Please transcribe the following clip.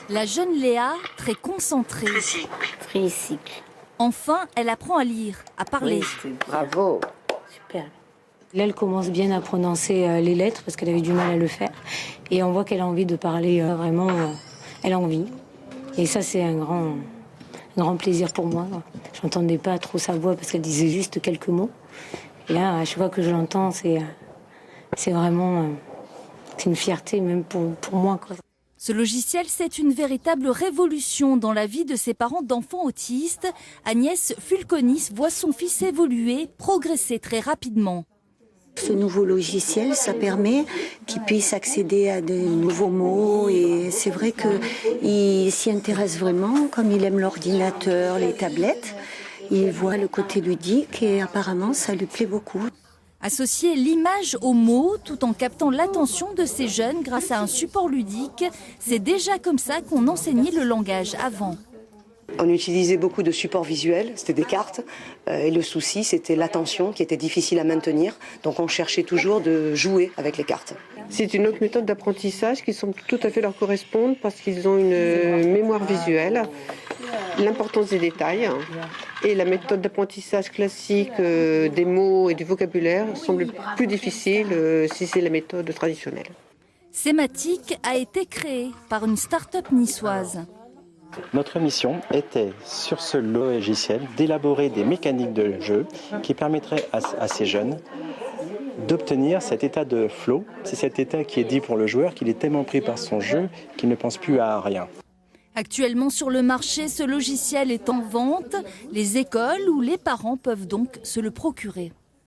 La jeune Léa, très concentrée. Tricycle. Enfin, elle apprend à lire, à parler. Oui, bravo. Super. Là, elle commence bien à prononcer les lettres parce qu'elle avait du mal à le faire. Et on voit qu'elle a envie de parler vraiment. Elle a envie. Et ça, c'est un grand plaisir pour moi. Je n'entendais pas trop sa voix parce qu'elle disait juste quelques mots. Et là, à chaque fois que je l'entends, c'est vraiment c'est une fierté même pour moi, quoi. Ce logiciel, c'est une véritable révolution dans la vie de ses parents d'enfants autistes. Agnès Fulconis voit son fils évoluer, progresser très rapidement. Ce nouveau logiciel, ça permet qu'il puisse accéder à de nouveaux mots et c'est vrai qu'il s'y intéresse vraiment, comme il aime l'ordinateur, les tablettes. Il voit le côté ludique et apparemment ça lui plaît beaucoup. Associer l'image aux mots tout en captant l'attention de ces jeunes grâce à un support ludique, c'est déjà comme ça qu'on enseignait le langage avant. On utilisait beaucoup de supports visuels, c'était des cartes, et le souci c'était l'attention qui était difficile à maintenir, donc on cherchait toujours de jouer avec les cartes. C'est une autre méthode d'apprentissage qui semble tout à fait leur correspondre parce qu'ils ont une mémoire visuelle, l'importance des détails et la méthode d'apprentissage classique des mots et du vocabulaire semble plus difficile si c'est la méthode traditionnelle. Sématique a été créée par une start-up niçoise. Notre mission était, sur ce logiciel, d'élaborer des mécaniques de jeu qui permettraient à ces jeunes d'obtenir cet état de flow. C'est cet état qui est dit pour le joueur qu'il est tellement pris par son jeu qu'il ne pense plus à rien. Actuellement sur le marché, ce logiciel est en vente. Les écoles ou les parents peuvent donc se le procurer.